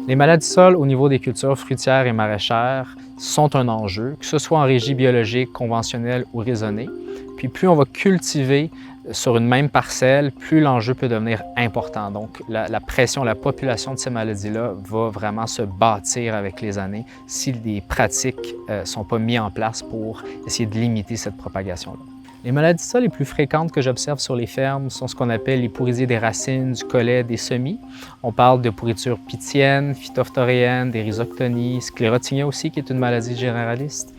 Les maladies sol au niveau des cultures fruitières et maraîchères sont un enjeu, que ce soit en régie biologique, conventionnelle ou raisonnée. Puis plus on va cultiver sur une même parcelle, plus l'enjeu peut devenir important. Donc la pression, la population de ces maladies-là va vraiment se bâtir avec les années si des pratiques ne sont pas mises en place pour essayer de limiter cette propagation-là. Les maladies sol les plus fréquentes que j'observe sur les fermes sont ce qu'on appelle les pourrisiers des racines, du collet, des semis. On parle de pourriture pythienne, phytophtoréenne, des rhizoctonies, sclérotinia aussi, qui est une maladie généraliste.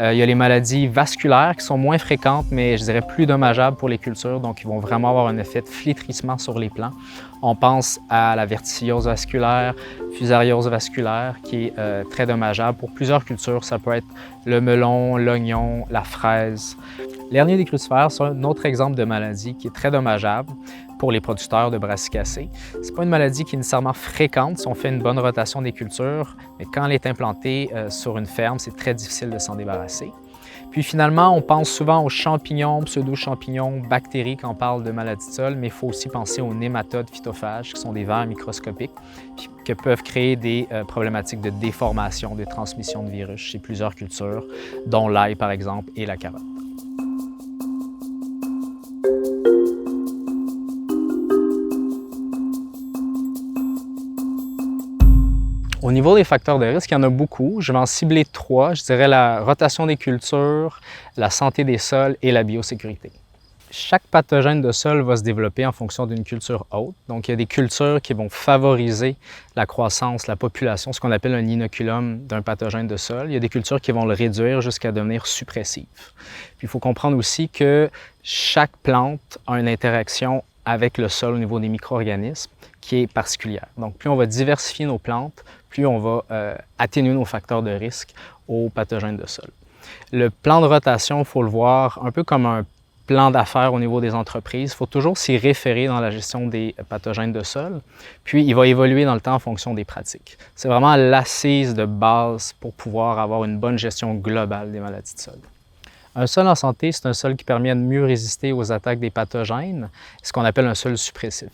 Il y a les maladies vasculaires qui sont moins fréquentes, mais je dirais plus dommageables pour les cultures, donc ils vont vraiment avoir un effet de flétrissement sur les plants. On pense à la verticillose vasculaire, fusariose vasculaire, qui est très dommageable pour plusieurs cultures. Ça peut être le melon, l'oignon, la fraise. L'hernie des crucifères, c'est un autre exemple de maladie qui est très dommageable pour les producteurs de brassicacées. Ce n'est pas une maladie qui est nécessairement fréquente si on fait une bonne rotation des cultures, mais quand elle est implantée sur une ferme, c'est très difficile de s'en débarrasser. Puis finalement, on pense souvent aux champignons, pseudo-champignons, bactéries quand on parle de maladies de sol, mais il faut aussi penser aux nématodes phytophages, qui sont des vers microscopiques, qui peuvent créer des problématiques de déformation, de transmission de virus chez plusieurs cultures, dont l'ail par exemple et la carotte. Au niveau des facteurs de risque, il y en a beaucoup. Je vais en cibler 3. Je dirais la rotation des cultures, la santé des sols et la biosécurité. Chaque pathogène de sol va se développer en fonction d'une culture hôte. Donc, il y a des cultures qui vont favoriser la croissance, la population, ce qu'on appelle un inoculum d'un pathogène de sol. Il y a des cultures qui vont le réduire jusqu'à devenir suppressive. Puis, il faut comprendre aussi que chaque plante a une interaction avec le sol au niveau des micro-organismes qui est particulière. Donc, plus on va diversifier nos plantes, plus on va atténuer nos facteurs de risque aux pathogènes de sol. Le plan de rotation, il faut le voir un peu comme un plan d'affaires au niveau des entreprises. Il faut toujours s'y référer dans la gestion des pathogènes de sol, puis il va évoluer dans le temps en fonction des pratiques. C'est vraiment l'assise de base pour pouvoir avoir une bonne gestion globale des maladies de sol. Un sol en santé, c'est un sol qui permet de mieux résister aux attaques des pathogènes, ce qu'on appelle un sol suppressif.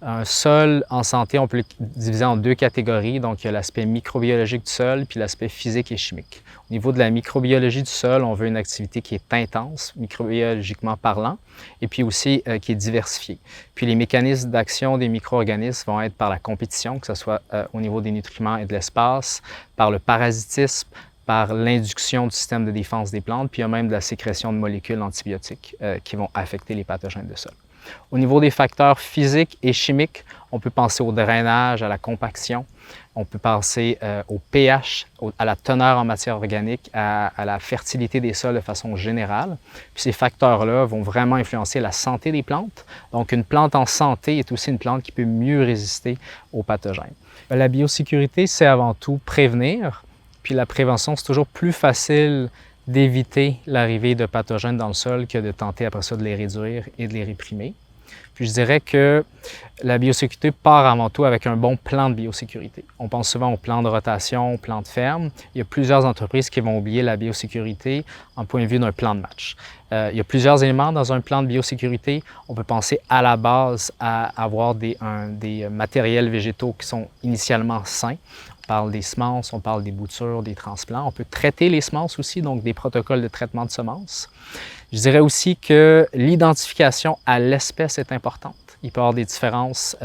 Un sol en santé, on peut le diviser en 2 catégories. Donc, il y a l'aspect microbiologique du sol puis l'aspect physique et chimique. Au niveau de la microbiologie du sol, on veut une activité qui est intense, microbiologiquement parlant, et puis aussi qui est diversifiée. Puis les mécanismes d'action des micro-organismes vont être par la compétition, que ce soit au niveau des nutriments et de l'espace, par le parasitisme, par l'induction du système de défense des plantes, puis il y a même de la sécrétion de molécules antibiotiques qui vont affecter les pathogènes de sol. Au niveau des facteurs physiques et chimiques, on peut penser au drainage, à la compaction, on peut penser au pH, à la teneur en matière organique, à la fertilité des sols de façon générale. Puis ces facteurs-là vont vraiment influencer la santé des plantes. Donc une plante en santé est aussi une plante qui peut mieux résister aux pathogènes. La biosécurité, c'est avant tout prévenir. Puis la prévention, c'est toujours plus facile d'éviter l'arrivée de pathogènes dans le sol que de tenter après ça de les réduire et de les réprimer. Puis je dirais que la biosécurité part avant tout avec un bon plan de biosécurité. On pense souvent au plan de rotation, au plan de ferme. Il y a plusieurs entreprises qui vont oublier la biosécurité en point de vue d'un plan de match. Il y a plusieurs éléments dans un plan de biosécurité. On peut penser à la base à avoir des matériels végétaux qui sont initialement sains. On parle des semences, on parle des boutures, des transplants. On peut traiter les semences aussi, donc des protocoles de traitement de semences. Je dirais aussi que l'identification à l'espèce est importante. Il peut y avoir des différences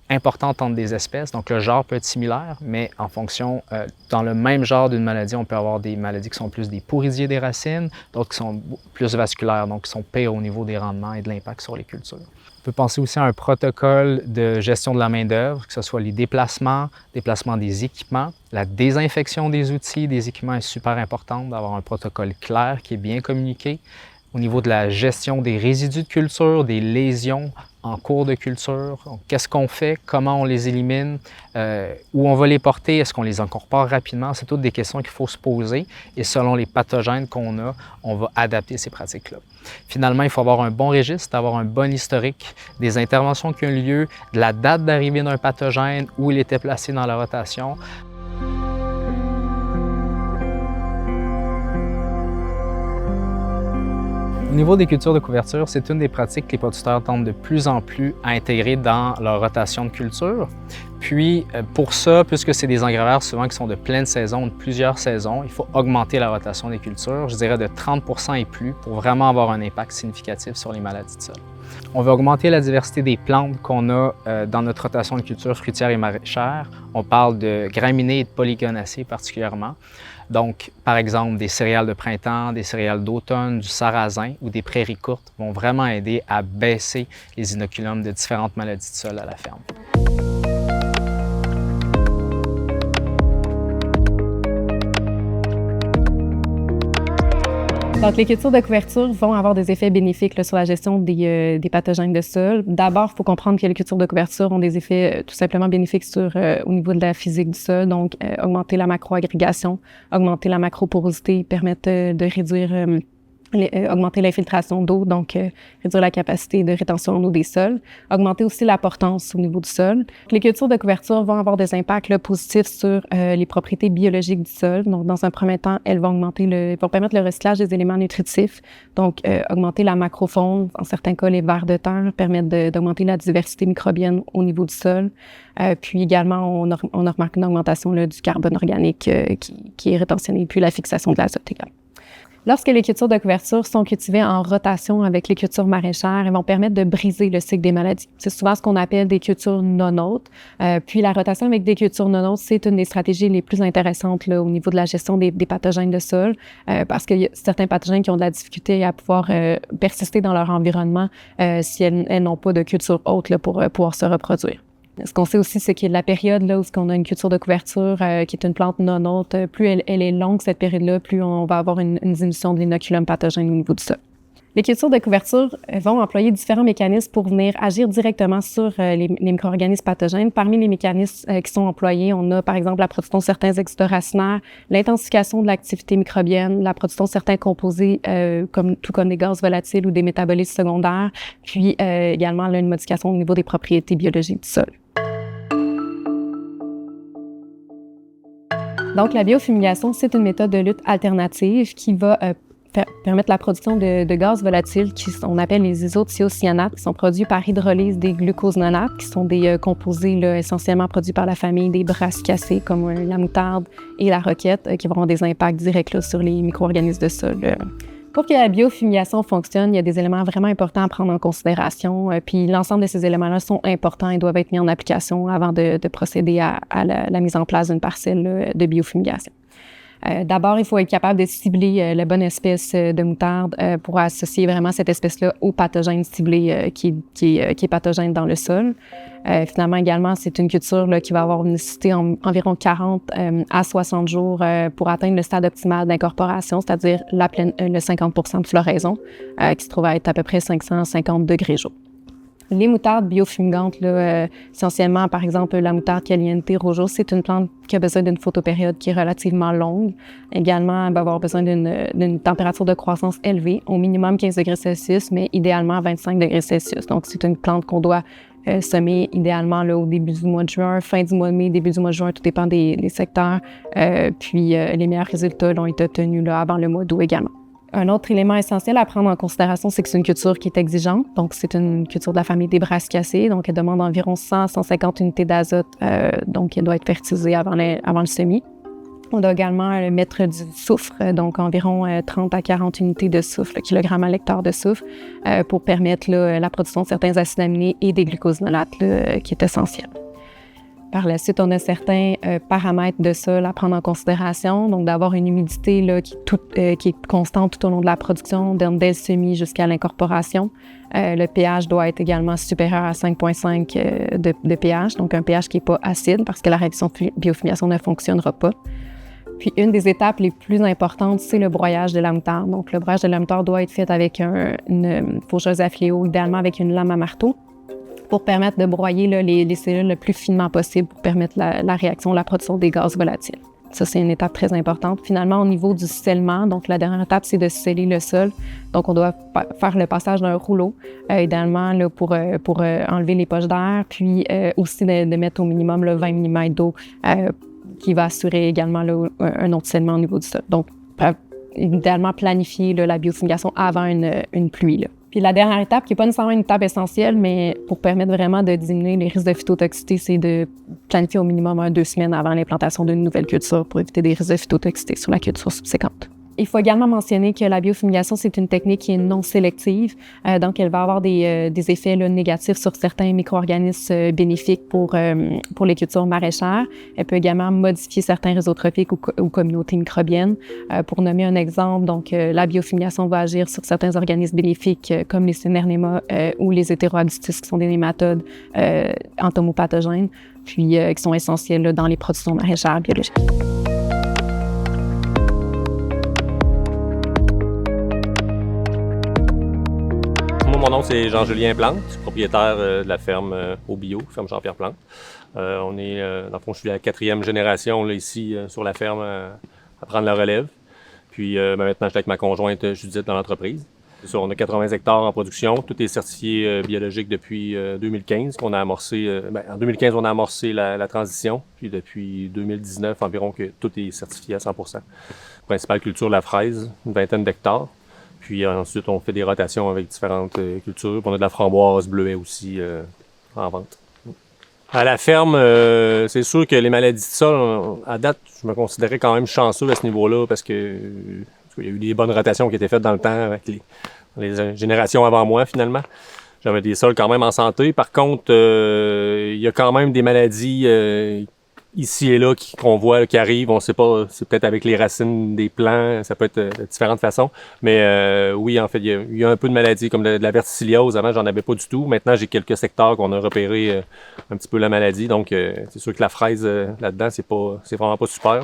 importantes entre des espèces, donc le genre peut être similaire, mais en fonction, dans le même genre d'une maladie, on peut avoir des maladies qui sont plus des pourrisiers des racines, d'autres qui sont plus vasculaires, donc qui sont pires au niveau des rendements et de l'impact sur les cultures. On peut penser aussi à un protocole de gestion de la main-d'œuvre, que ce soit les déplacements des équipements, la désinfection des outils, des équipements est super important d'avoir un protocole clair qui est bien communiqué. Au niveau de la gestion des résidus de culture, des lésions en cours de culture, qu'est-ce qu'on fait, comment on les élimine, où on va les porter, est-ce qu'on les incorpore rapidement? C'est toutes des questions qu'il faut se poser et selon les pathogènes qu'on a, on va adapter ces pratiques-là. Finalement, il faut avoir un bon registre, avoir un bon historique des interventions qui ont eu lieu, de la date d'arrivée d'un pathogène, où il était placé dans la rotation. Au niveau des cultures de couverture, c'est une des pratiques que les producteurs tentent de plus en plus à intégrer dans leur rotation de culture. Puis, pour ça, puisque c'est des engraveurs souvent qui sont de pleine saison, de plusieurs saisons, il faut augmenter la rotation des cultures, je dirais de 30 % et plus, pour vraiment avoir un impact significatif sur les maladies de sol. On veut augmenter la diversité des plantes qu'on a dans notre rotation de culture fruitière et maraîchère. On parle de graminées et de polygonacées particulièrement. Donc, par exemple, des céréales de printemps, des céréales d'automne, du sarrasin ou des prairies courtes vont vraiment aider à baisser les inoculums de différentes maladies de sol à la ferme. Donc, les cultures de couverture vont avoir des effets bénéfiques là, sur la gestion des pathogènes de sol. D'abord, il faut comprendre que les cultures de couverture ont des effets tout simplement bénéfiques au niveau de la physique du sol. Donc, augmenter la macroagrégation, augmenter la macroporosité, permettre de réduire augmenter l'infiltration d'eau, donc réduire la capacité de rétention en eau des sols, augmenter aussi la portance au niveau du sol. Les cultures de couverture vont avoir des impacts là, positifs sur les propriétés biologiques du sol. Donc, dans un premier temps, elles vont permettre le recyclage des éléments nutritifs, donc augmenter la macrofaune. En certains cas, les vers de terre permettent d'augmenter la diversité microbienne au niveau du sol. Puis également, on a remarqué une augmentation là, du carbone organique qui est rétentionné, puis la fixation de l'azote également. Lorsque les cultures de couverture sont cultivées en rotation avec les cultures maraîchères, elles vont permettre de briser le cycle des maladies. C'est souvent ce qu'on appelle des cultures non-hôtes. Puis la rotation avec des cultures non-hôtes, c'est une des stratégies les plus intéressantes là, au niveau de la gestion des pathogènes de sol, parce qu'il y a certains pathogènes qui ont de la difficulté à pouvoir persister dans leur environnement si elles n'ont pas de culture hôte là, pour pouvoir se reproduire. Ce qu'on sait aussi, c'est que la période là, où on a une culture de couverture qui est une plante non hôte, plus elle est longue, cette période-là, plus on va avoir une diminution de l'inoculum pathogène au niveau du sol. Les cultures de couverture vont employer différents mécanismes pour venir agir directement sur les micro-organismes pathogènes. Parmi les mécanismes qui sont employés, on a par exemple la production de certains exudats racinaires, l'intensification de l'activité microbienne, la production de certains composés comme des gaz volatiles ou des métabolismes secondaires, puis également là, une modification au niveau des propriétés biologiques du sol. Donc, la biofumigation, c'est une méthode de lutte alternative qui va permettre la production de gaz volatiles qu'on appelle les isothiocyanates, qui sont produits par hydrolyse des glucosinonates, qui sont des composés là, essentiellement produits par la famille des brassicacées, comme la moutarde et la roquette, qui vont avoir des impacts directs là, sur les micro-organismes de sol. Pour que la biofumigation fonctionne, il y a des éléments vraiment importants à prendre en considération. Puis l'ensemble de ces éléments-là sont importants et doivent être mis en application avant de procéder à la mise en place d'une parcelle là, de biofumigation. D'abord, il faut être capable de cibler la bonne espèce de moutarde pour associer vraiment cette espèce-là au pathogène ciblé qui est pathogène dans le sol. Finalement, également, c'est une culture là, qui va avoir une nécessité environ 40 à 60 jours pour atteindre le stade optimal d'incorporation, c'est-à-dire le 50 % de floraison, qui se trouve à être à peu près 550 degrés jour. Les moutardes biofumigantes, là, essentiellement, par exemple, la moutarde Caliente Rojo, c'est une plante qui a besoin d'une photopériode qui est relativement longue. Également, elle va avoir besoin d'une température de croissance élevée, au minimum 15 degrés Celsius, mais idéalement 25 degrés Celsius. Donc, c'est une plante qu'on doit semer idéalement là, au début du mois de juin, fin du mois de mai, début du mois de juin, tout dépend des secteurs. Puis, les meilleurs résultats ont été obtenus là, avant le mois d'août également. Un autre élément essentiel à prendre en considération, c'est que c'est une culture qui est exigeante. Donc, c'est une culture de la famille des brassicacées. Donc, elle demande environ 100-150 unités d'azote. Donc, elle doit être fertilisée avant le semis. On doit également mettre du soufre, donc environ 30 à 40 unités de soufre, kilogrammes à l'hectare de soufre, pour permettre là, la production de certains acides aminés et des glucosinonates, qui est essentiel. Par la suite, on a certains paramètres de sol à prendre en considération. Donc, d'avoir une humidité là, qui est constante tout au long de la production, dès le semis jusqu'à l'incorporation. Le pH doit être également supérieur à 5,5 de pH, donc un pH qui n'est pas acide parce que la réaction de biofumigation ne fonctionnera pas. Puis, une des étapes les plus importantes, c'est le broyage de la moutarde. Donc, le broyage de la moutarde doit être fait avec une faucheuse à fléau, idéalement avec une lame à marteau, pour permettre de broyer là, les cellules le plus finement possible pour permettre la réaction, la production des gaz volatiles. Ça, c'est une étape très importante. Finalement, au niveau du scellement, donc la dernière étape, c'est de sceller le sol. Donc, on doit faire le passage d'un rouleau, idéalement là, pour enlever les poches d'air, puis aussi de mettre au minimum là, 20 mm d'eau qui va assurer également là, un autre scellement au niveau du sol. Donc, idéalement planifier là, la biofumigation avant une pluie. Là. Puis la dernière étape, qui n'est pas nécessairement une étape essentielle, mais pour permettre vraiment de diminuer les risques de phytotoxicité, c'est de planifier au minimum 2 semaines avant l'implantation d'une nouvelle culture pour éviter des risques de phytotoxicité sur la culture subséquente. Il faut également mentionner que la biofumigation, c'est une technique qui est non sélective, donc elle va avoir des effets là, négatifs sur certains micro-organismes bénéfiques pour les cultures maraîchères. Elle peut également modifier certains réseaux trophiques ou communautés microbiennes. Pour nommer un exemple, donc la biofumigation va agir sur certains organismes bénéfiques comme les Cynernemas ou les Heteroabscis, qui sont des nématodes entomopathogènes, puis qui sont essentiels là, dans les productions maraîchères biologiques. Mon nom, c'est Jean-Julien Plante, propriétaire de la ferme au bio, ferme Jean-Pierre Plante. Dans le fond, je suis la 4e génération là, ici sur la ferme à prendre la relève. Puis maintenant, je suis avec ma conjointe Judith dans l'entreprise. C'est ça, on a 80 hectares en production. Tout est certifié biologique depuis 2015 qu'on a amorcé. En 2015, on a amorcé la transition. Puis depuis 2019 environ que tout est certifié à 100%. Principale culture, la fraise, une vingtaine d'hectares. Puis ensuite, on fait des rotations avec différentes cultures. Puis on a de la framboise, bleuet aussi en vente. À la ferme, c'est sûr que les maladies de sol, à date, je me considérais quand même chanceux à ce niveau-là parce qu'il y a eu des bonnes rotations qui étaient faites dans le temps avec les générations avant moi, finalement. J'avais des sols quand même en santé. Par contre, il y a quand même des maladies ici et là qu'on voit qui arrivent. On ne sait pas, c'est peut-être avec les racines des plants, ça peut être de différentes façons. Mais oui, en fait, il y a un peu de maladies comme de la verticilliose. Avant, j'en avais pas du tout. Maintenant, j'ai quelques secteurs qu'on a repéré un petit peu la maladie. Donc, c'est sûr que la fraise là-dedans, c'est vraiment pas super.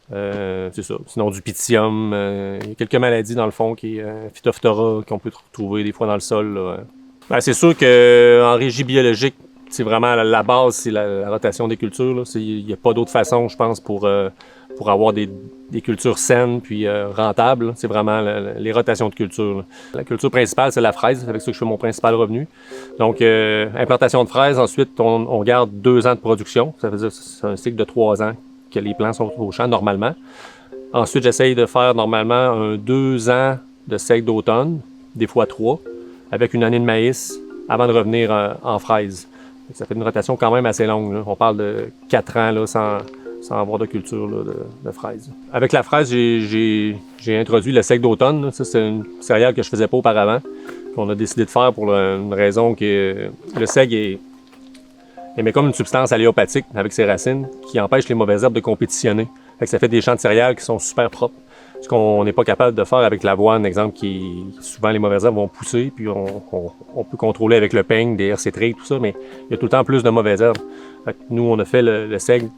C'est ça. Sinon, du pythium. Il y a quelques maladies dans le fond qui est Phytophthora qu'on peut trouver des fois dans le sol. Là. Ben, c'est sûr qu'en régie biologique, c'est vraiment la base, c'est la rotation des cultures. Il n'y a pas d'autre façon, je pense, pour avoir des cultures saines puis rentables. C'est vraiment les rotations de culture. Là. La culture principale, c'est la fraise. C'est avec ça que je fais mon principal revenu. Donc, implantation de fraises. Ensuite, on garde 2 ans de production. Ça veut dire que c'est un cycle de 3 ans que les plants sont au champ normalement. Ensuite, j'essaye de faire normalement 2 ans de sec d'automne, des fois 3, avec une année de maïs avant de revenir en fraise. Ça fait une rotation quand même assez longue. Là. On parle de 4 ans là, sans avoir de culture là, de fraises. Avec la fraise, j'ai introduit le sec d'automne. Ça, c'est une céréale que je ne faisais pas auparavant, qu'on a décidé de faire pour une raison que le seg émet comme une substance alléopathique avec ses racines qui empêche les mauvaises herbes de compétitionner. Fait que ça fait des champs de céréales qui sont super propres. Ce qu'on n'est pas capable de faire avec l'avoine, exemple, souvent les mauvaises herbes vont pousser, puis on peut contrôler avec le peigne, des RC-Trade, tout ça, mais il y a tout le temps plus de mauvaises herbes. Fait que nous, on a fait le seg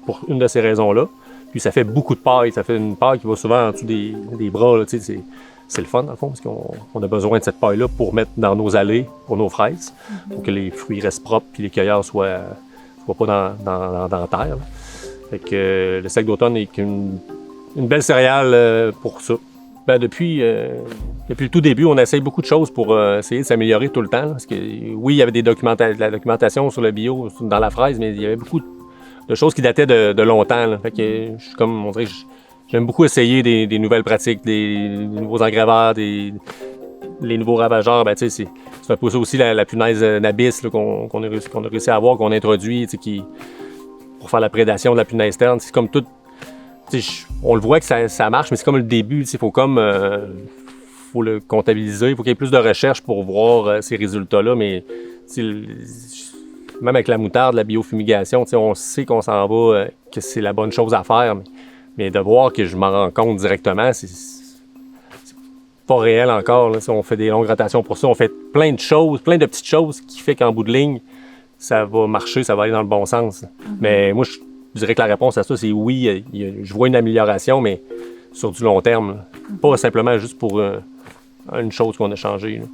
pour une de ces raisons-là. Puis ça fait beaucoup de paille. Ça fait une paille qui va souvent en dessous des bras. Là, c'est le fun, dans le fond, parce qu'on a besoin de cette paille-là pour mettre dans nos allées, pour nos fraises, pour que les fruits restent propres, puis les cueilleurs soient pas dans la terre. Là. Fait que le sec d'automne est une belle céréale pour ça. Ben, depuis le tout début, on essaye beaucoup de choses pour essayer de s'améliorer tout le temps. Là, parce que oui, il y avait de la documentation sur le bio dans la fraise, mais il y avait beaucoup de choses qui dataient de longtemps. Là. Fait que on dirait que j'aime beaucoup essayer des nouvelles pratiques, des nouveaux engraveurs, les nouveaux ravageurs. Ben, c'est un peu ça aussi la punaise nabis qu'on a réussi à avoir, qu'on a introduit pour faire la prédation de la punaise terne. C'est comme tout. On le voit que ça marche, mais c'est comme le début. Il faut le comptabiliser. Il faut qu'il y ait plus de recherche pour voir ces résultats-là. Mais même avec la moutarde, la biofumigation, on sait qu'on s'en va, que c'est la bonne chose à faire. Mais de voir que je m'en rends compte directement, c'est pas réel encore. Là. On fait des longues rotations pour ça. On fait plein de choses, plein de petites choses qui fait qu'en bout de ligne, ça va marcher, ça va aller dans le bon sens. Mais moi, je dirais que la réponse à ça, c'est oui, je vois une amélioration, mais sur du long terme. Là. Pas simplement juste pour une chose qu'on a changée. Là.